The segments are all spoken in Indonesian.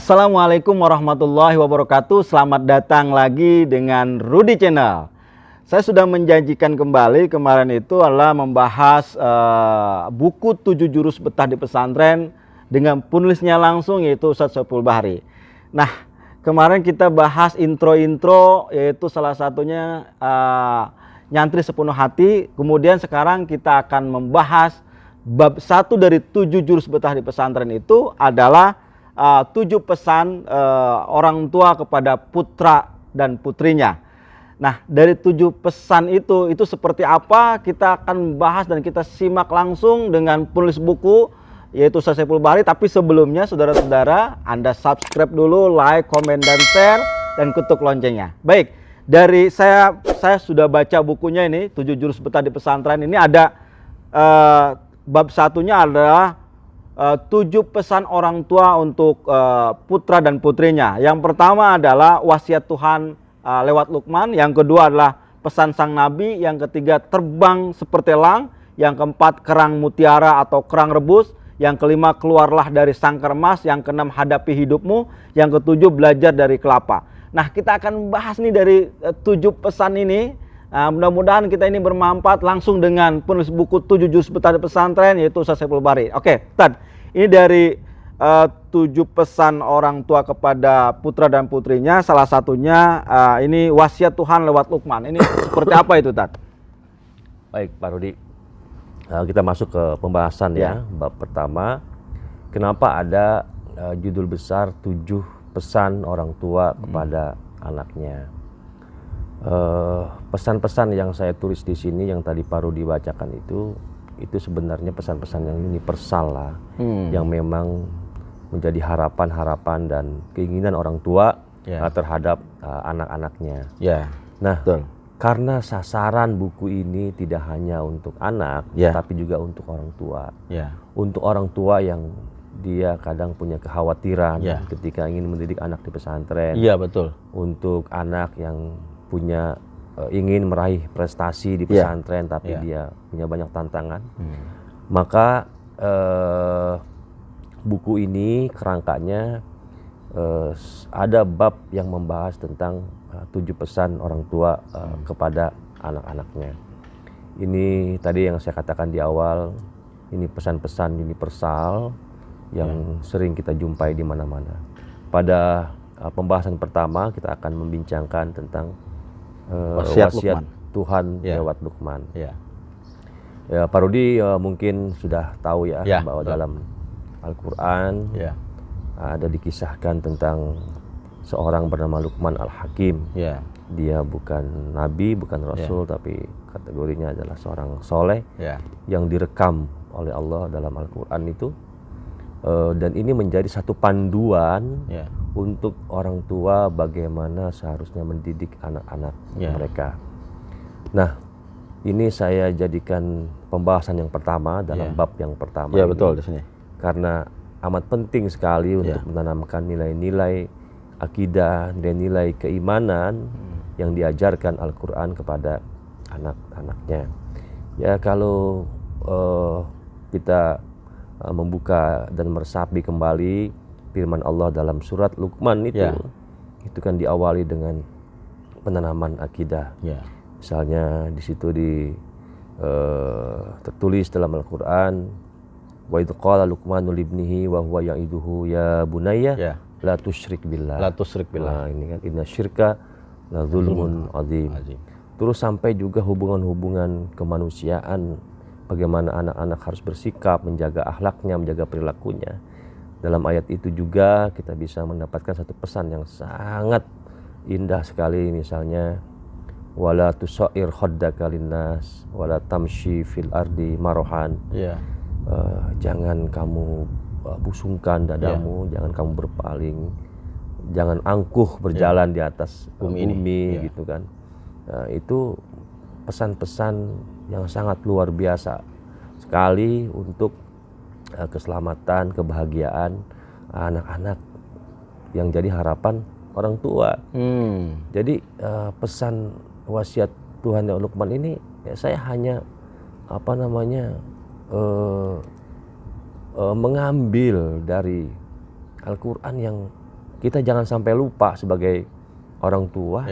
Assalamualaikum warahmatullahi wabarakatuh. Selamat datang lagi dengan Rudy Channel. Saya sudah menjanjikan kembali kemarin itu adalah membahas buku 7 jurus betah di pesantren dengan penulisnya langsung yaitu Ustadz Saiful Bahri. Nah, kemarin kita bahas intro-intro yaitu salah satunya nyantri sepenuh hati. Kemudian sekarang kita akan membahas bab 1 dari 7 jurus betah di pesantren itu adalah 7 pesan orang tua kepada putra dan putrinya. Nah, dari 7 pesan itu seperti apa kita akan membahas dan kita simak langsung dengan penulis buku yaitu Ustadz Saiful Bahri. Tapi sebelumnya saudara-saudara, Anda subscribe dulu, like, komen, dan share, dan ketuk loncengnya. Baik, dari saya sudah baca bukunya ini, 7 jurus betah di pesantren. Ini ada bab satunya adalah 7 pesan orang tua untuk putra dan putrinya. Yang pertama adalah wasiat Tuhan lewat Luqman. Yang kedua adalah pesan sang Nabi. Yang ketiga terbang seperti elang. Yang keempat kerang mutiara atau kerang rebus. Yang kelima keluarlah dari sangkar emas. Yang keenam hadapi hidupmu. Yang ketujuh belajar dari kelapa. Nah, kita akan bahas nih dari 7 pesan ini. Mudah-mudahan kita ini bermanfaat langsung dengan penulis buku 7 jurus betah di pesantren yaitu Ustadz Saiful Bahri. Oke, Tad, ini dari 7 pesan orang tua kepada putra dan putrinya. Salah satunya ini wasiat Tuhan lewat Luqman. Ini seperti apa itu, Tad? Baik, Pak Rudi. Kita masuk ke pembahasan ya. Bab pertama, kenapa ada judul besar 7 pesan orang tua kepada anaknya. Pesan-pesan yang saya tulis di sini yang tadi Pak Rudi bacakan itu sebenarnya pesan-pesan yang universal lah, yang memang menjadi harapan-harapan dan keinginan orang tua terhadap anak-anaknya. Nah, betul. Karena sasaran buku ini tidak hanya untuk anak, tapi juga untuk orang tua. Untuk orang tua yang dia kadang punya kekhawatiran ketika ingin mendidik anak di pesantren. Betul. Untuk anak yang punya ingin meraih prestasi di pesantren tapi dia punya banyak tantangan. Maka buku ini kerangkanya ada bab yang membahas tentang 7 pesan orang tua kepada anak-anaknya. Ini tadi yang saya katakan di awal, ini pesan-pesan universal yang sering kita jumpai di mana-mana. Pada pembahasan pertama kita akan membincangkan tentang wasiat Tuhan lewat Luqman. Ya, Pak Rudi mungkin sudah tahu bahwa dalam Al-Quran ada dikisahkan tentang seorang bernama Luqman Al-Hakim. Dia bukan nabi, bukan rasul, tapi kategorinya adalah seorang soleh yang direkam oleh Allah dalam Al-Quran itu. Dan ini menjadi satu panduan untuk orang tua bagaimana seharusnya mendidik anak-anak mereka. Nah, ini saya jadikan pembahasan yang pertama dalam bab yang pertama. Betul di sini. Karena amat penting sekali untuk menanamkan nilai-nilai akidah, nilai-nilai keimanan yang diajarkan Al-Quran kepada anak-anaknya. Ya, kalau kita membuka dan meresapi kembali firman Allah dalam surat Luqman itu kan diawali dengan penanaman akidah. Misalnya di situ tertulis dalam Al-Quran, wa idh qala Luqmanu libnihi wa huwa ya'iduhu ya bunayya la tusyrik billah. Nah, ini kan inna syirka la zulmun azim. Terus sampai juga hubungan-hubungan kemanusiaan, bagaimana anak-anak harus bersikap, menjaga akhlaknya, menjaga perilakunya. Dalam ayat itu juga kita bisa mendapatkan satu pesan yang sangat indah sekali, misalnya wala tusair khaddaka linnas wala tamshi fil ardi marohan. Jangan kamu busungkan dadamu, jangan kamu berpaling, jangan angkuh berjalan di atas bumi gitu kan. Itu pesan-pesan yang sangat luar biasa sekali untuk keselamatan, kebahagiaan anak-anak yang jadi harapan orang tua. Jadi pesan wasiat Tuhan yang Luqman ini saya hanya mengambil dari Al-Quran yang kita jangan sampai lupa sebagai orang tua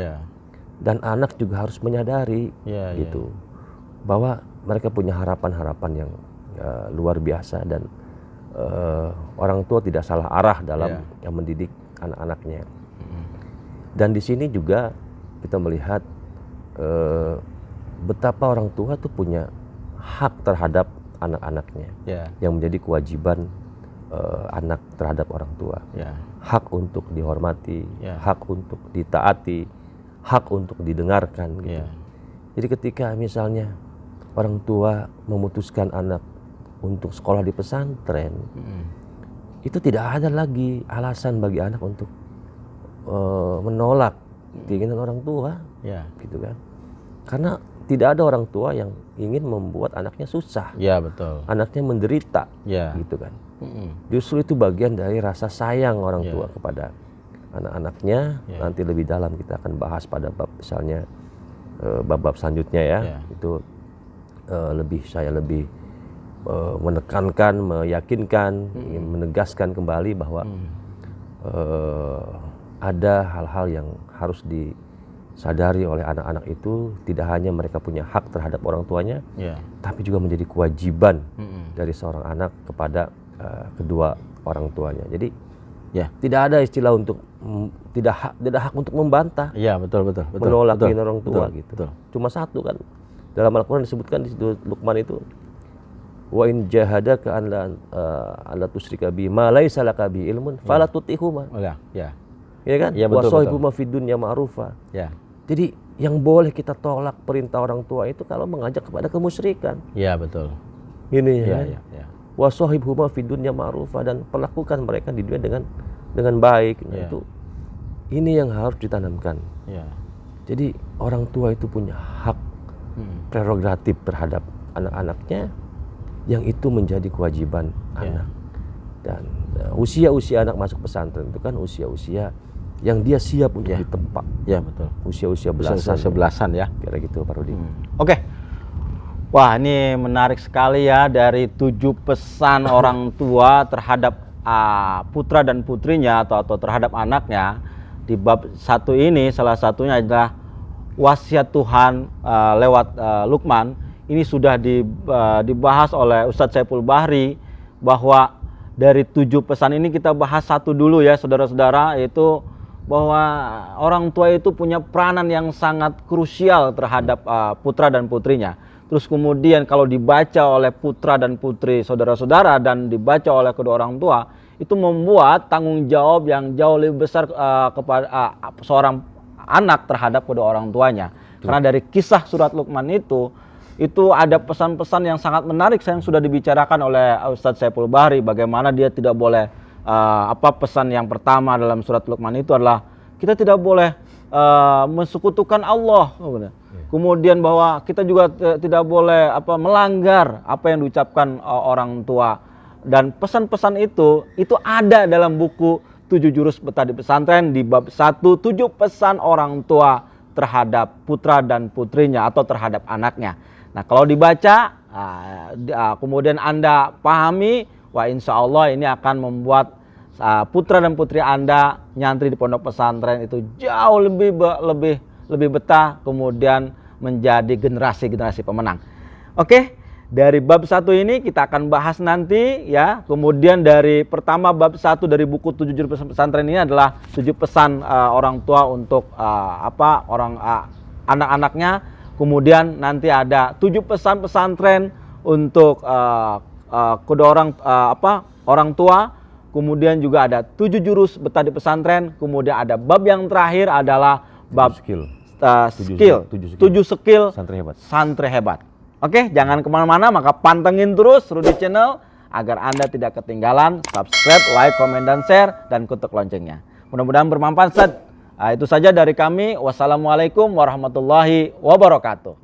dan anak juga harus menyadari gitu bahwa mereka punya harapan-harapan yang luar biasa dan orang tua tidak salah arah dalam mendidik anak-anaknya. Dan di sini juga kita melihat betapa orang tua tuh punya hak terhadap anak-anaknya yang menjadi kewajiban anak terhadap orang tua. Hak untuk dihormati, hak untuk ditaati, hak untuk didengarkan gitu. Jadi ketika misalnya orang tua memutuskan anak untuk sekolah di pesantren, itu tidak ada lagi alasan bagi anak untuk menolak keinginan orang tua, gitu kan? Karena tidak ada orang tua yang ingin membuat anaknya susah, betul. Anaknya menderita, gitu kan? Justru itu bagian dari rasa sayang orang tua kepada anak-anaknya. Nanti lebih dalam kita akan bahas pada bab misalnya bab-bab selanjutnya ya. Itu saya lebih menekankan, meyakinkan, ingin menegaskan kembali bahwa ada hal-hal yang harus disadari oleh anak-anak itu, tidak hanya mereka punya hak terhadap orang tuanya, tapi juga menjadi kewajiban dari seorang anak kepada kedua orang tuanya. Jadi tidak ada istilah untuk tidak hak untuk membantah, betul, menolak keinginan orang tua gitu. Cuma satu kan, dalam Al-Quran disebutkan di situ Luqman itu, wa in jahadaka an la tusyrika bi ma laisa laka bi ilmun fala tutihuma. Ya kan? Wasohibuma fid dunya ma'rufa. Jadi yang boleh kita tolak perintah orang tua itu kalau mengajak kepada kemusyrikan. Betul. Ini wasohibuma fid dunya ma'rufa, dan perlakukan mereka di dunia dengan baik. Nah, itu ini yang harus ditanamkan. Jadi orang tua itu punya hak prerogatif terhadap anak-anaknya, yang itu menjadi kewajiban anak. Dan usia-usia anak masuk pesantren itu kan usia-usia yang dia siap untuk ditempa. Betul. Usia-usia belasan ya. Kira gitu Pak Rudi. Oke. Wah, ini menarik sekali ya, dari 7 pesan orang tua terhadap putra dan putrinya atau terhadap anaknya. Di bab 1 ini salah satunya adalah wasiat Tuhan lewat Luqman. Ini sudah dibahas oleh Ustadz Saiful Bahri, bahwa dari 7 pesan ini kita bahas 1 dulu ya saudara-saudara, yaitu bahwa orang tua itu punya peranan yang sangat krusial terhadap putra dan putrinya. Terus kemudian kalau dibaca oleh putra dan putri saudara-saudara dan dibaca oleh kedua orang tua, itu membuat tanggung jawab yang jauh lebih besar kepada seorang anak terhadap kedua orang tuanya. Karena dari kisah surat Luqman itu ada pesan-pesan yang sangat menarik yang sudah dibicarakan oleh Ustadz Saiful Bahri, bagaimana dia tidak boleh pesan yang pertama dalam surat Luqman itu adalah kita tidak boleh mensekutukan Allah. Kemudian bahwa kita juga tidak boleh melanggar apa yang diucapkan orang tua. Dan pesan-pesan itu ada dalam buku 7 Jurus Betah di Pesantren di bab 1, 7 pesan orang tua terhadap putra dan putrinya atau terhadap anaknya. Nah, kalau dibaca, kemudian Anda pahami, wah insya Allah ini akan membuat putra dan putri Anda nyantri di pondok pesantren itu jauh lebih betah, kemudian menjadi generasi-generasi pemenang. Oke, dari bab 1 ini kita akan bahas nanti ya. Kemudian dari pertama bab 1 dari buku 7 Jurus Pesantren ini adalah 7 pesan orang tua untuk anak-anaknya. Kemudian nanti ada 7 pesan pesantren untuk kedua orang tua. Kemudian juga ada 7 jurus betah di pesantren. Kemudian ada bab yang terakhir adalah bab 7 skill santri hebat. Oke, jangan kemana-mana, maka pantengin terus Rudy Channel agar Anda tidak ketinggalan. Subscribe, like, komen, dan share, dan ketuk loncengnya. Mudah-mudahan bermanfaat. Itu saja dari kami. Wassalamualaikum warahmatullahi wabarakatuh.